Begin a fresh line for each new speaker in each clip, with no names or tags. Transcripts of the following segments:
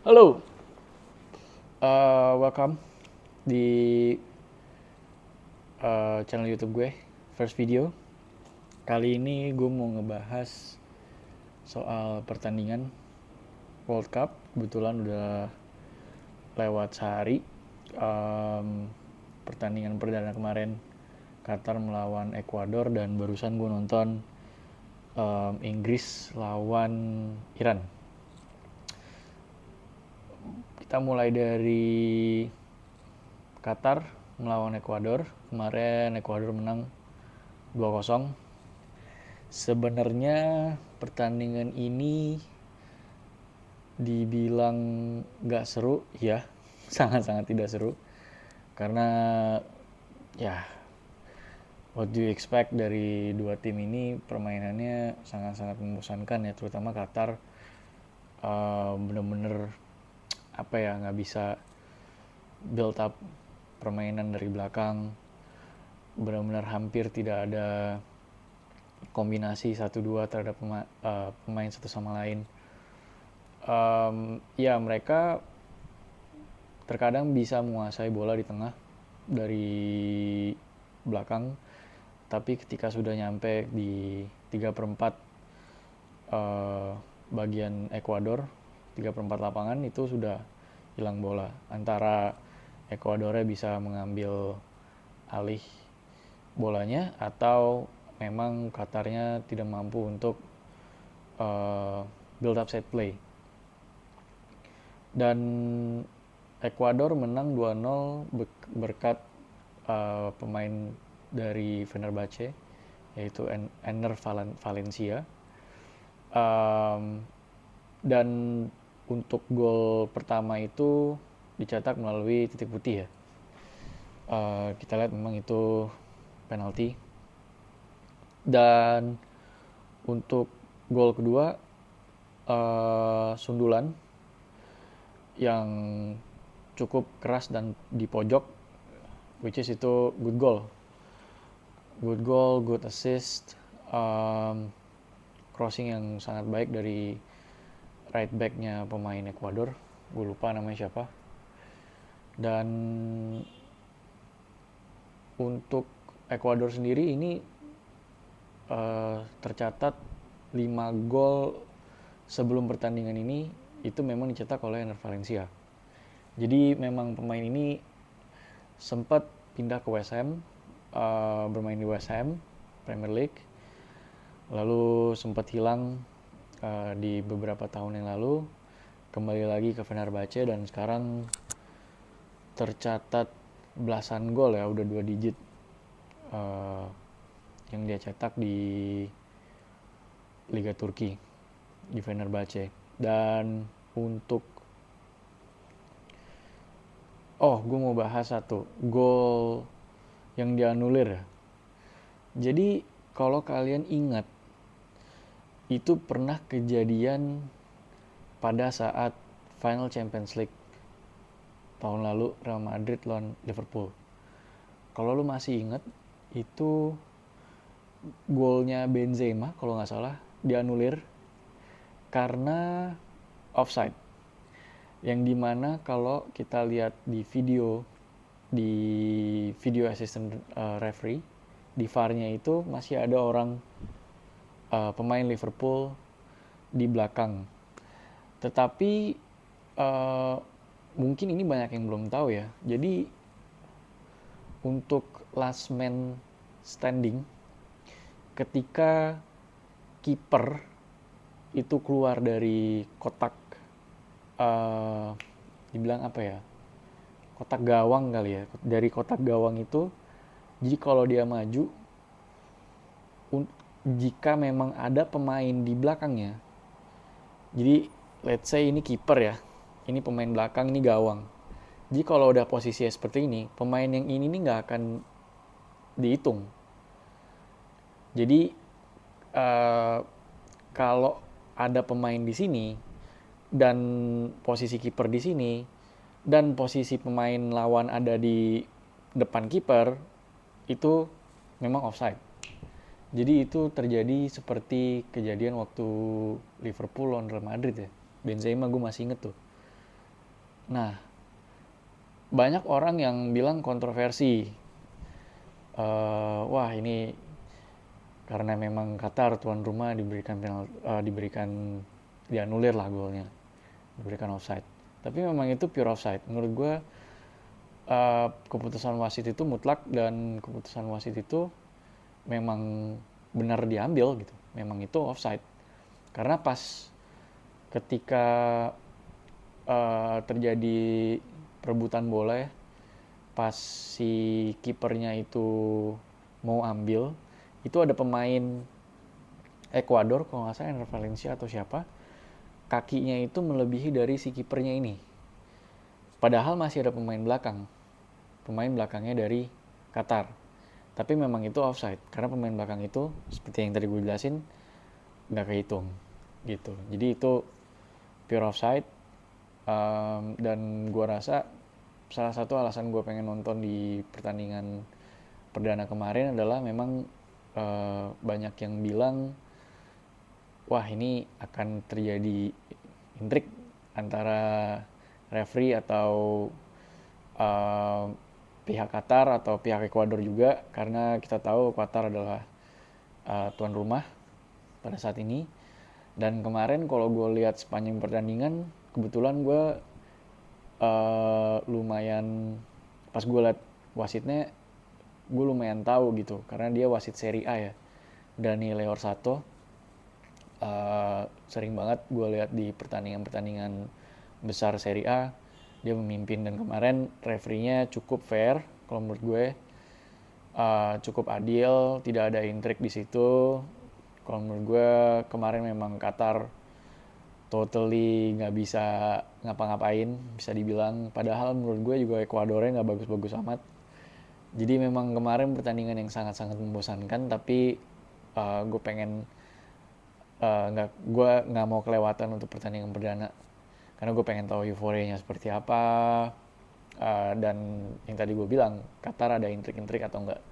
Halo, welcome di channel YouTube gue, First Video. Kali ini gue mau ngebahas soal pertandingan World Cup. Kebetulan udah lewat sehari. Pertandingan perdana kemarin Qatar melawan Ekuador dan barusan gue nonton Inggris lawan Iran. Kita mulai dari Qatar melawan Ekuador. Kemarin Ekuador menang 2-0. Sebenarnya pertandingan ini dibilang gak seru, ya sangat-sangat tidak seru. Karena ya what do you expect dari dua tim ini, permainannya sangat-sangat membosankan ya, terutama Qatar bener-bener apa ya, nggak bisa build up permainan dari belakang. Benar-benar hampir tidak ada kombinasi 1-2 terhadap pemain satu sama lain. Ya mereka terkadang bisa menguasai bola di tengah dari belakang, tapi ketika sudah nyampe di 3/4 bagian Ekuador, 3/4 lapangan itu sudah hilang bola. Antara Ekuadornya bisa mengambil alih bolanya atau memang Qatarnya tidak mampu untuk build up set play. Dan Ekuador menang 2-0 berkat pemain dari Fenerbahce, yaitu Enner Valencia. Dan untuk gol pertama itu dicetak melalui titik putih ya. Kita lihat memang itu penalti. Dan untuk gol kedua sundulan yang cukup keras dan di pojok, which is itu good goal, good assist, crossing yang sangat baik dari right backnya pemain Ekuador, gue lupa namanya siapa. Dan untuk Ekuador sendiri ini tercatat 5 gol sebelum pertandingan ini itu memang dicetak oleh Enner Valencia. Jadi memang pemain ini sempat pindah ke West Ham, bermain di West Ham Premier League, lalu sempat hilang di beberapa tahun yang lalu, kembali lagi ke Fenerbahce, dan sekarang tercatat belasan gol ya, udah 2 digit yang dia cetak di Liga Turki di Fenerbahce. Dan untuk gue mau bahas satu gol yang dianulir ya. Jadi kalau kalian ingat, itu pernah kejadian pada saat Final Champions League tahun lalu, Real Madrid lawan Liverpool. Kalau lu masih ingat, itu golnya Benzema kalau nggak salah dianulir karena offside. Yang dimana kalau kita lihat di video assistant referee, di VAR-nya itu masih ada orang pemain Liverpool di belakang. Tetapi mungkin ini banyak yang belum tahu ya. Jadi untuk last man standing, ketika kiper itu keluar dari kotak, dibilang apa ya, kotak gawang kali ya, dari kotak gawang itu, jadi kalau dia maju, jika memang ada pemain di belakangnya, jadi let's say ini kiper ya, ini pemain belakang, ini gawang, jadi kalau udah posisinya seperti ini, pemain yang ini nih nggak akan dihitung. Jadi kalau ada pemain di sini dan posisi kiper di sini dan posisi pemain lawan ada di depan kiper, itu memang offside. Jadi itu terjadi seperti kejadian waktu Liverpool lawan Real Madrid ya. Benzema gue masih inget tuh. Nah, banyak orang yang bilang kontroversi. Wah ini karena memang Qatar tuan rumah diberikan dianulir lah golnya, diberikan offside. Tapi memang itu pure offside. Menurut gue keputusan wasit itu mutlak dan keputusan wasit itu memang benar diambil gitu. Memang itu offside. Karena pas ketika terjadi perebutan bola ya, pas si kipernya itu mau ambil, itu ada pemain Ekuador kalau nggak salah Ener Valencia atau siapa, kakinya itu melebihi dari si kipernya ini. Padahal masih ada pemain belakang, pemain belakangnya dari Qatar. Tapi memang itu offside karena pemain belakang itu seperti yang tadi gue jelasin nggak kehitung gitu. Jadi itu pure offside. Dan gue rasa salah satu alasan gue pengen nonton di pertandingan perdana kemarin adalah memang banyak yang bilang wah ini akan terjadi intrik antara referee atau uh, pihak Qatar atau pihak Ekuador juga, karena kita tahu Qatar adalah tuan rumah pada saat ini. Dan kemarin kalau gue lihat sepanjang pertandingan, kebetulan gue lumayan, pas gue lihat wasitnya gue lumayan tahu gitu karena dia wasit Serie A ya, Dani Leorsato. Sering banget gue lihat di pertandingan-pertandingan besar Serie A dia memimpin, dan kemarin referee-nya cukup fair kalau menurut gue. Cukup adil, tidak ada intrik di situ. Kalau menurut gue kemarin memang Qatar totally nggak bisa ngapa-ngapain bisa dibilang. Padahal menurut gue juga Ekuadornya nggak bagus-bagus amat. Jadi memang kemarin pertandingan yang sangat-sangat membosankan. Tapi gue pengen gue nggak mau kelewatan untuk pertandingan perdana karena gue pengen tahu euforianya seperti apa. Dan yang tadi gue bilang Qatar ada intrik-intrik atau enggak.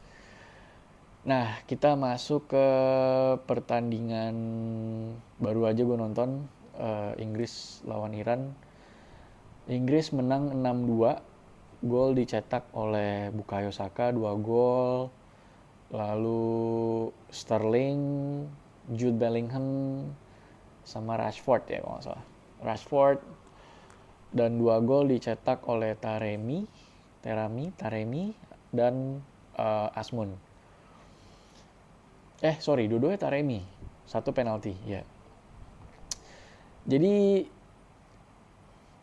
Nah, kita masuk ke pertandingan baru aja gue nonton, Inggris lawan Iran. Inggris menang 6-2. Gol dicetak oleh Bukayo Saka 2 gol. Lalu Sterling, Jude Bellingham, sama Rashford ya kalau nggak salah. Rashford, dan 2 gol dicetak oleh Taremi dan Asmun. Sorry, dua-duanya Taremi. Satu penalti, ya. Jadi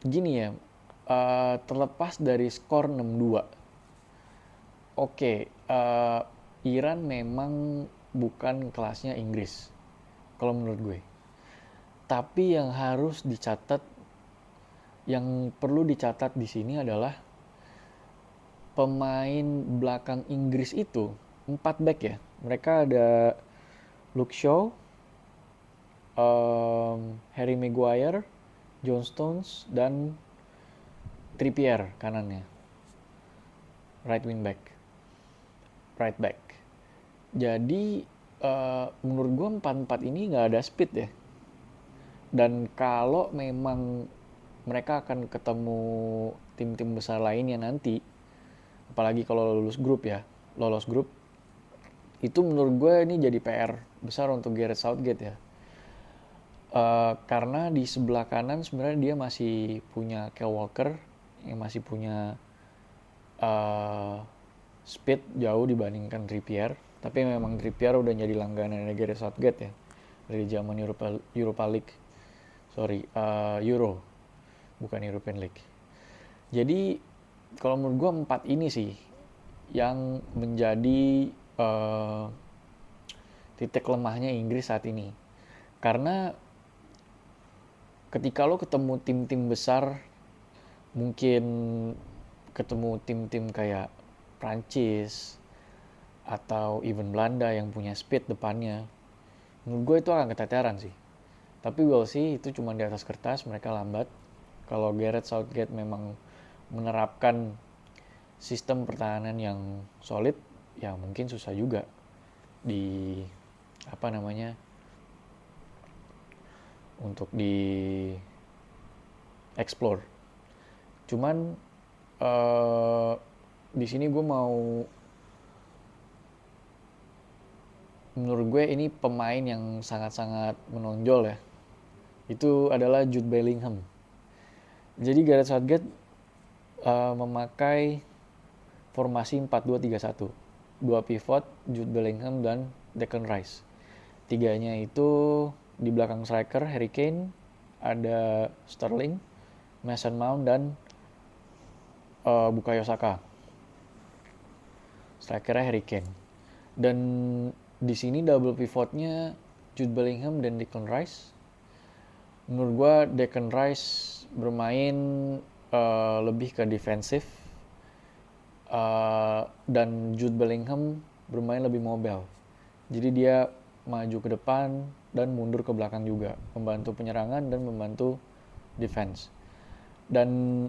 gini ya, terlepas dari skor 6-2. Oke, Iran memang bukan kelasnya Inggris kalau menurut gue. Tapi yang perlu dicatat di sini adalah pemain belakang Inggris itu 4 back ya. Mereka ada Luke Shaw, Harry Maguire, John Stones, dan Trippier kanannya. Right back. Jadi menurut gue 4-4 ini nggak ada speed ya. Dan kalau memang mereka akan ketemu tim-tim besar lainnya nanti, apalagi kalau lolos grup, itu menurut gue ini jadi PR besar untuk Gareth Southgate ya. Karena di sebelah kanan sebenarnya dia masih punya Kyle Walker yang masih punya speed jauh dibandingkan Trippier. Tapi memang Trippier udah jadi langganan Gareth Southgate ya dari zaman Europa League. Euro, bukan European League. Jadi kalau menurut gue 4 ini sih yang menjadi titik lemahnya Inggris saat ini. Karena ketika lo ketemu tim-tim besar, mungkin ketemu tim-tim kayak Prancis atau even Belanda yang punya speed depannya, menurut gue itu akan keteteran sih. Tapi we'll see, itu cuma di atas kertas, mereka lambat. Kalau Gareth Southgate memang menerapkan sistem pertahanan yang solid, ya mungkin susah juga di untuk di explore. Cuman di sini gue mau, menurut gue ini pemain yang sangat-sangat menonjol ya. Itu adalah Jude Bellingham. Jadi Gareth Southgate memakai formasi 4-2-3-1. Dua pivot, Jude Bellingham dan Declan Rice. Tiganya itu di belakang striker Harry Kane, ada Sterling, Mason Mount dan Bukayo Saka. Strikernya Harry Kane. Dan di sini double pivotnya Jude Bellingham dan Declan Rice. Menurut gue Declan Rice bermain lebih ke defensif, dan Jude Bellingham bermain lebih mobile. Jadi dia maju ke depan dan mundur ke belakang juga, membantu penyerangan dan membantu defense. Dan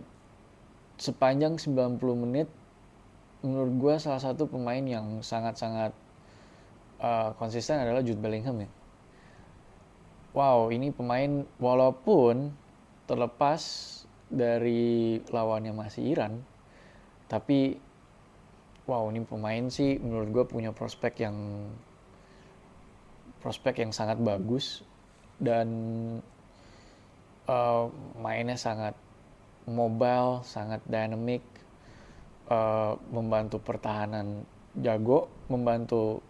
sepanjang 90 menit menurut gue salah satu pemain yang sangat-sangat konsisten adalah Jude Bellingham ya. Wow, ini pemain walaupun terlepas dari lawannya masih Iran, tapi wow, ini pemain sih menurut gue punya prospek yang sangat bagus, dan mainnya sangat mobile, sangat dynamic, membantu pertahanan jago, membantu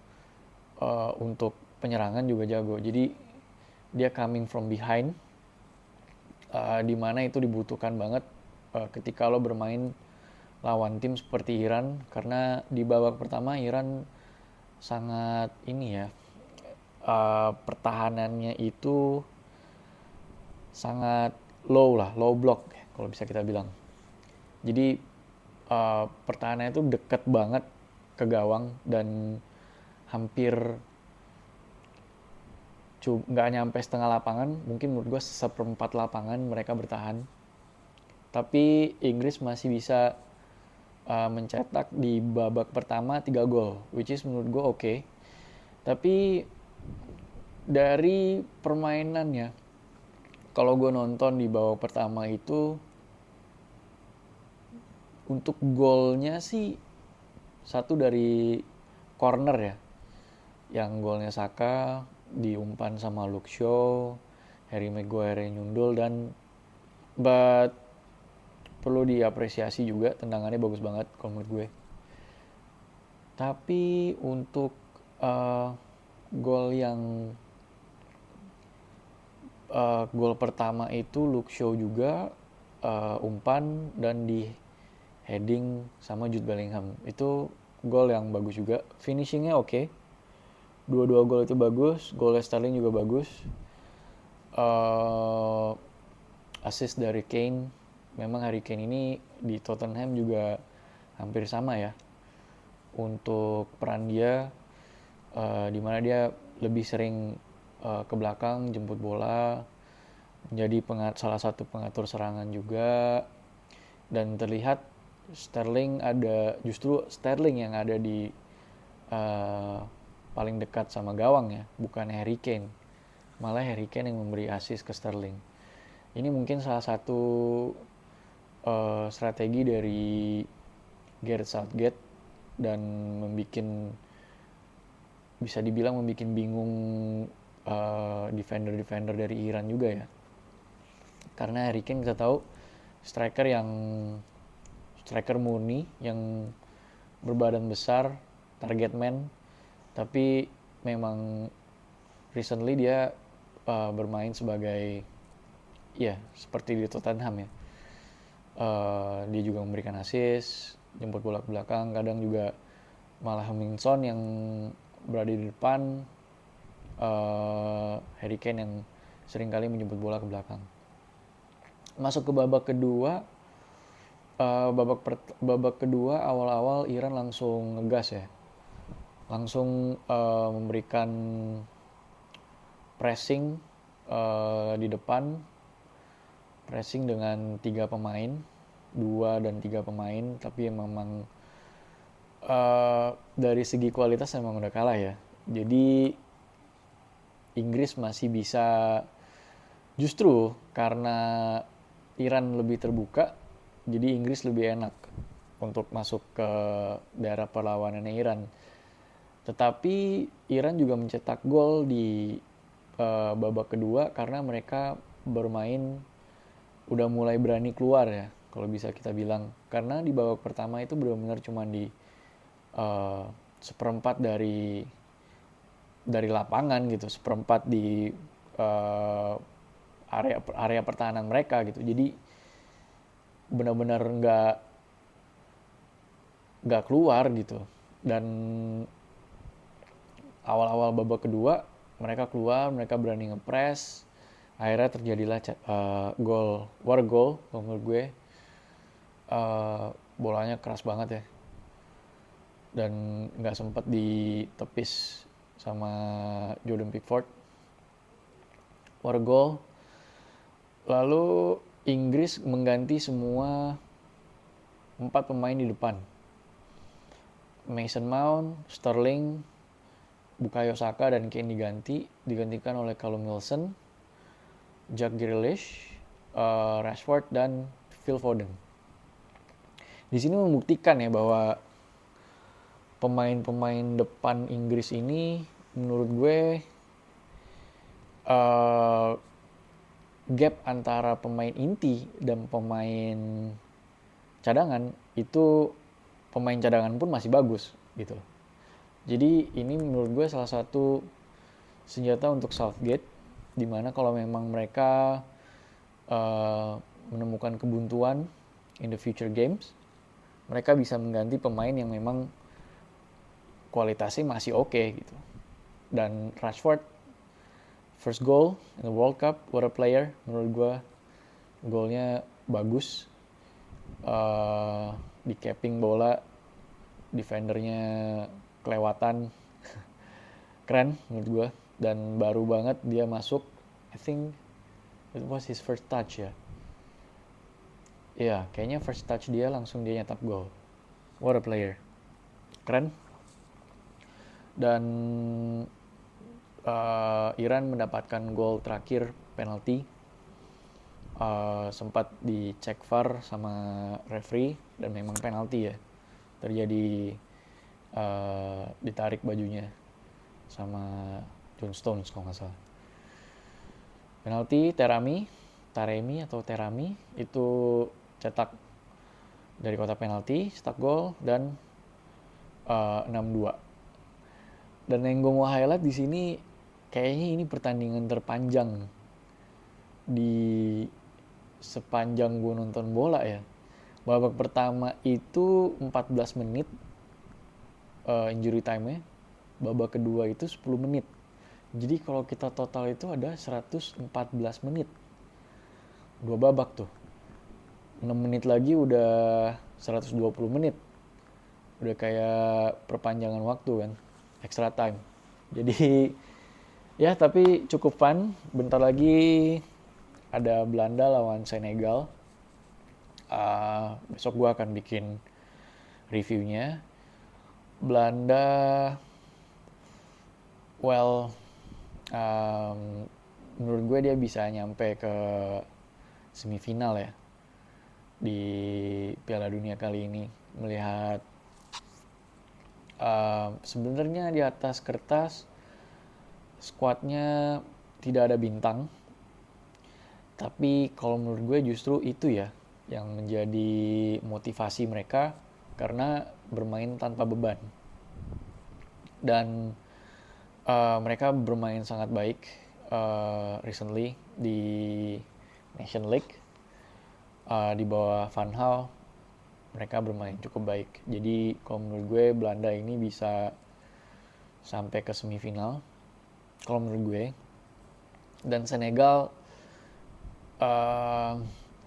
untuk penyerangan juga jago. Jadi dia coming from behind, di mana itu dibutuhkan banget ketika lo bermain lawan tim seperti Iran, karena di babak pertama Iran sangat ini ya, pertahanannya itu sangat low block kalau bisa kita bilang. Jadi pertahanannya itu deket banget ke gawang dan hampir nggak nyampe setengah lapangan, mungkin menurut gue seperempat lapangan mereka bertahan. Tapi Inggris masih bisa mencetak di babak pertama 3 gol, which is menurut gue oke. Tapi dari permainannya, kalau gue nonton di babak pertama itu, untuk golnya sih satu dari corner ya, yang golnya Saka diumpan sama Luke Shaw, Harry Maguire nyundul, dan but perlu diapresiasi juga tendangannya bagus banget kalau menurut gue. Tapi untuk gol pertama itu Luke Shaw juga umpan dan di heading sama Jude Bellingham. Itu gol yang bagus juga. Finishingnya oke. Dua-dua gol itu bagus. Golnya Sterling juga bagus. Assist dari Kane. Memang Harry Kane ini di Tottenham juga hampir sama ya untuk peran dia, dimana dia lebih sering ke belakang jemput bola, menjadi salah satu pengatur serangan juga. Dan terlihat justru Sterling yang ada di paling dekat sama gawang ya, bukan Harry Kane. Malah Harry Kane yang memberi assist ke Sterling. Ini mungkin salah satu strategi dari Gareth Southgate, dan bisa dibilang membuat bingung defender dari Iran juga ya. Karena Harry Kane kita tahu striker murni yang berbadan besar, target man, tapi memang recently dia bermain sebagai seperti di Tottenham ya. Dia juga memberikan assist, jemput bola ke belakang, kadang juga malah Hmingson yang berada di depan, Harry Kane yang seringkali menjemput bola ke belakang. Masuk ke babak kedua, babak kedua awal-awal Iran langsung ngegas ya, langsung memberikan pressing di depan, pressing dengan 3 pemain, 2 dan 3 pemain, tapi memang dari segi kualitas memang udah kalah ya. Jadi Inggris masih bisa, justru karena Iran lebih terbuka, Jadi Inggris lebih enak untuk masuk ke daerah perlawanannya Iran. Tetapi Iran juga mencetak gol di babak kedua karena mereka bermain udah mulai berani keluar ya, kalau bisa kita bilang. Karena di babak pertama itu benar-benar cuma di uh, seperempat dari lapangan gitu, seperempat di uh, area pertahanan mereka gitu. Jadi benar-benar nggak keluar gitu. Dan awal-awal babak kedua mereka keluar, mereka berani ngepres, akhirnya terjadilah war goal kalau menurut gue. Bolanya keras banget ya, dan nggak sempat ditepis sama Jordan Pickford. War goal, lalu Inggris mengganti semua 4 pemain di depan. Mason Mount, Sterling, Bukayo Saka dan Kane digantikan oleh Callum Wilson, Jack Grealish, Rashford dan Phil Foden. Di sini membuktikan ya bahwa pemain-pemain depan Inggris ini menurut gue gap antara pemain inti dan pemain cadangan itu, pemain cadangan pun masih bagus gitu. Jadi ini menurut gue salah satu senjata untuk Southgate, dimana kalau memang mereka menemukan kebuntuan in the future games, mereka bisa mengganti pemain yang memang kualitasnya masih oke gitu. Dan Rashford first goal in the World Cup, what a player menurut gue. Golnya bagus, di capping bola, defendernya kelewatan, keren menurut gue. Dan baru banget dia masuk, I think it was his first touch ya. Iya, kayaknya first touch dia langsung dia nyetak gol. What a player, keren. Dan Iran mendapatkan gol terakhir penalti, sempat dicek VAR sama referee dan memang penalti ya, terjadi ditarik bajunya sama John Stones kalau nggak salah. Penalti Taremi itu cetak dari kotak penalti, cetak gol dan 6-2. Dan yang gue mau highlight di sini, kayaknya ini pertandingan terpanjang di sepanjang gue nonton bola ya. Babak pertama itu 14 menit injury time-nya. Babak kedua itu 10 menit. Jadi kalau kita total itu ada 114 menit. 2 babak tuh. 6 menit lagi udah 120 menit. Udah kayak perpanjangan waktu kan. Extra time. Jadi ya tapi cukup fun. Bentar lagi ada Belanda lawan Senegal. Besok gue akan bikin reviewnya. Belanda, well, menurut gue dia bisa nyampe ke semifinal ya di Piala Dunia kali ini. Melihat sebenarnya di atas kertas skuadnya tidak ada bintang, tapi kalau menurut gue justru itu ya yang menjadi motivasi mereka karena bermain tanpa beban. Dan mereka bermain sangat baik recently di Nation League, di bawah Van Gaal. Mereka bermain cukup baik. Jadi kalau menurut gue Belanda ini bisa sampai ke semifinal kalau menurut gue. Dan Senegal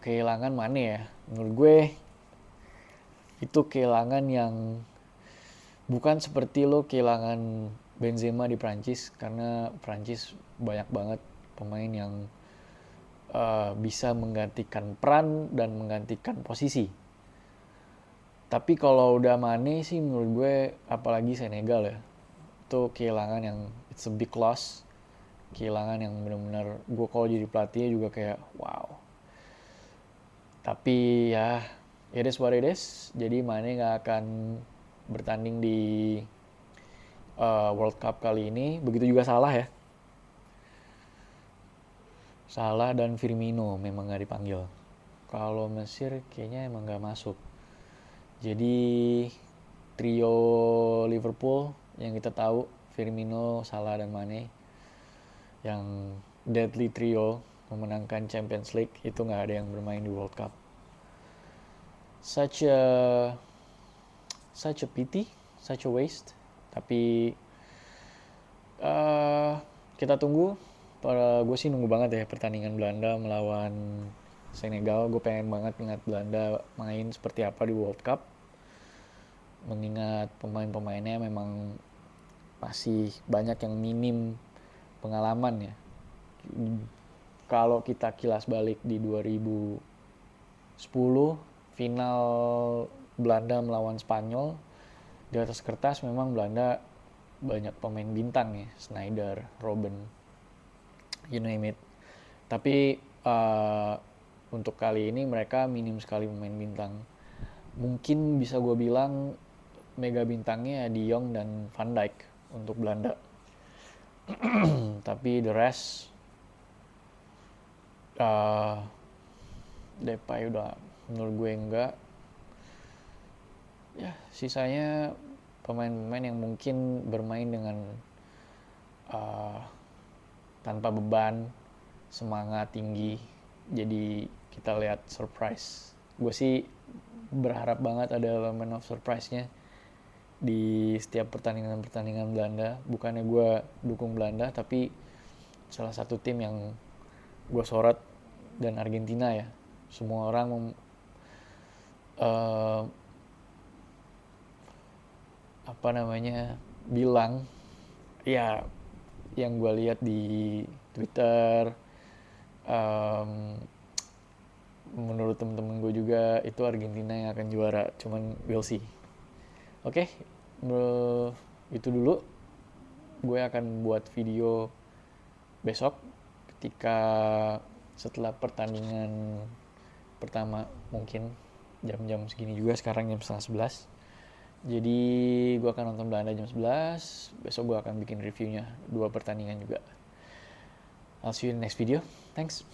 kehilangan Mane ya. Menurut gue itu kehilangan yang bukan seperti lo kehilangan Benzema di Prancis, karena Prancis banyak banget pemain yang bisa menggantikan peran dan menggantikan posisi. Tapi kalau udah Mane sih menurut gue, apalagi Senegal ya, itu kehilangan yang it's a big loss. Kehilangan yang benar-benar gue kalau jadi pelatihnya juga kayak wow. Tapi ya it is what it is. Jadi Mane nggak akan bertanding di World Cup kali ini. Begitu juga Salah ya. Salah dan Firmino memang nggak dipanggil. Kalau Mesir kayaknya emang nggak masuk. Jadi trio Liverpool yang kita tahu, Firmino, Salah, dan Mane, yang deadly trio memenangkan Champions League, itu nggak ada yang bermain di World Cup. Such a pity, such a waste. Tapi kita tunggu. Gue sih nunggu banget ya pertandingan Belanda melawan Senegal. Gue pengen banget ingat Belanda main seperti apa di World Cup. Mengingat pemain-pemainnya memang masih banyak yang minim pengalaman ya. Kalau kita kilas balik di 2010 final Belanda melawan Spanyol, di atas kertas memang Belanda banyak pemain bintang ya, Sneijder, Robben, you name it. Tapi untuk kali ini mereka minim sekali pemain bintang. Mungkin bisa gue bilang mega bintangnya De Jong dan Van Dijk untuk Belanda. Tapi the rest, Depay udah menurut gue enggak. Ya, sisanya pemain-pemain yang mungkin bermain dengan tanpa beban, semangat tinggi. Jadi kita lihat surprise. Gue sih berharap banget ada elemen of surprise-nya di setiap pertandingan-pertandingan Belanda. Bukannya gue dukung Belanda, tapi salah satu tim yang gue sorot, dan Argentina ya. Semua orang bilang ya, yang gue lihat di Twitter, menurut temen-temen gue juga itu Argentina yang akan juara. Cuman we'll see. Oke, itu dulu. Gue akan buat video besok ketika setelah pertandingan pertama, mungkin jam-jam segini juga, sekarang jam 10:30. Jadi gue akan nonton Belanda jam 11. Besok gue akan bikin reviewnya 2 pertandingan juga. I'll see you in the next video. Thanks.